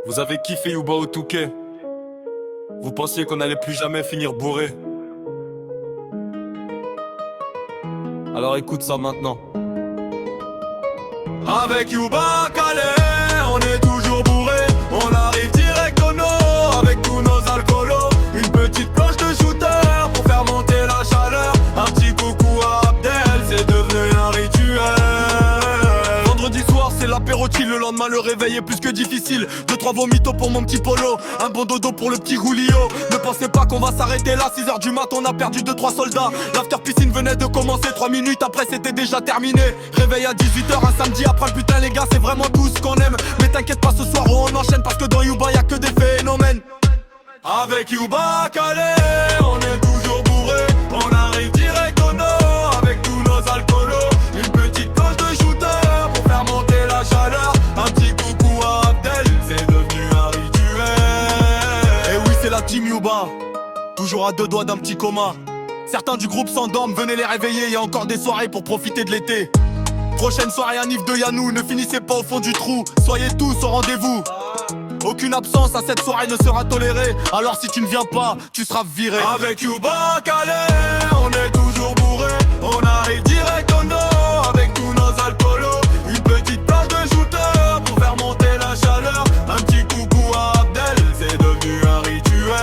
Vous avez kiffé Yuba au Touquet. Vous pensiez qu'on allait plus jamais finir bourré. Alors écoute ça maintenant. Avec Yuba Calais, on est toujours bourré. On arrive direct au nord avec tous nos alcoolos. Une petite cloche de shooter pour faire monter la chaleur. Un petit coucou à Abdel, c'est devenu un rituel. Vendredi soir c'est l'apéro chill, le lendemain le réveil est plus que difficile. 2-3 vomitos pour mon petit polo, un bon dodo pour le petit Julio. Ne pensez pas qu'on va s'arrêter là, 6h du mat on a perdu 2-3 soldats. L'after piscine venait de commencer, 3 minutes après c'était déjà terminé. Réveil à 18h un samedi après, putain les gars c'est vraiment tout ce qu'on aime. Mais t'inquiète pas, ce soir on enchaîne parce que dans Yuba y'a que des phénomènes. Avec Yuba Calais, on est toujours bourré. On arrive direct au nord avec tous nos alcoolos. Une petite coche de shooter pour faire monter la chaleur. Un petit coucou à Abdel, c'est devenu un rituel. Et oui c'est la team Yuba, toujours à 2 doigts d'un petit coma. Certains du groupe s'endorment, venez les réveiller, y a encore des soirées pour profiter de l'été. Prochaine soirée à Nif de Yanou, ne finissez pas au fond du trou. Soyez tous au rendez-vous. Aucune absence à cette soirée ne sera tolérée. Alors si tu ne viens pas, tu seras viré. Avec Yuba Calais, on est toujours bourré. On arrive direct au nord avec tous nos alcoolos. Une petite plage de shooter pour faire monter la chaleur. Un petit coucou à Abdel, c'est devenu un rituel.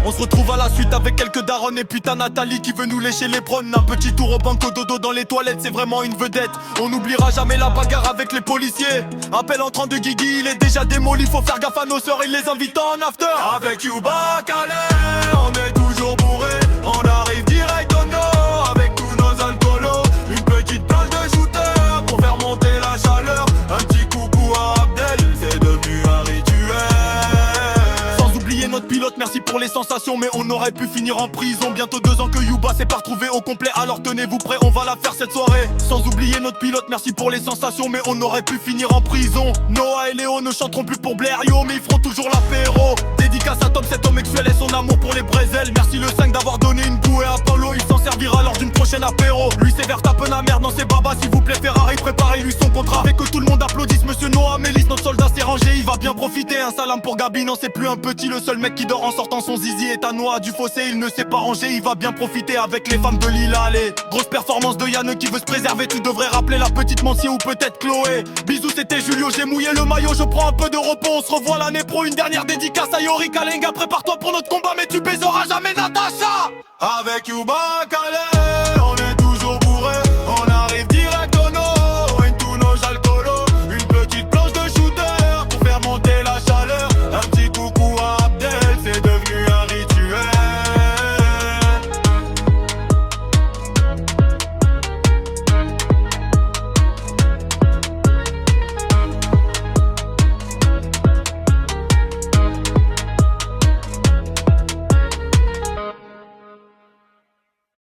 On se retrouve à la suite avec quelques darons et putain Nathalie qui veut nous lécher les prônes. Un petit tour au banco dodo dans les toilettes, c'est vraiment une vedette. On n'oubliera jamais la bagarre avec les policiers. Appel entrant de Guigui, il est déjà démoli. Faut faire gaffe à nos sœurs, il les invite en after. Avec Yuba Calais, on est toujours bourré. On arrive direct au nord avec tous nos alcoolos. Une petite plage de shooter pour faire monter la chaleur. Un petit coucou à Abdel, c'est devenu un rituel. Sans oublier notre pilote, merci pour les sensations, mais on aurait pu finir en prison. Bientôt 2 ans que Yuba s'est pas retrouvé au complet, alors tenez-vous prêts, on va la faire cette soirée. Sans oublier notre pilote, merci pour les sensations, mais on aurait pu finir en prison. Noah et Léo ne chanteront plus pour Blairio, mais ils feront toujours l'apéro. Dédicace à Tom, cet homme actuel et son amour pour les Brésil. Merci le 5 d'avoir donné une bouée à Paulo, il s'en servira lors d'une prochaine apéro. Lui c'est vert tape la merde dans ses babas, s'il vous plaît Ferrari, préparez-lui son contrat. Fait que tout le monde applaudisse monsieur Noah Mélis, notre soldat s'est rangé, il va bien profiter. Un salam pour Gabi, non c'est plus un petit, le seul mec qui dort en sortant son zizi est à Noah du fossé, il ne s'est pas rangé, il va bien profiter avec les femmes de Lila. Allez, grosse performance de Yann qui veut se préserver, tu devrais rappeler la petite Mancier ou peut-être Chloé. Bisous, c'était Julio, j'ai mouillé le maillot, je prends un peu de repos, on se revoit l'année pro, une dernière dédicace à Yori Kalenga, prépare-toi pour notre combat mais tu baiseras jamais Natacha. Avec Yuba Calais.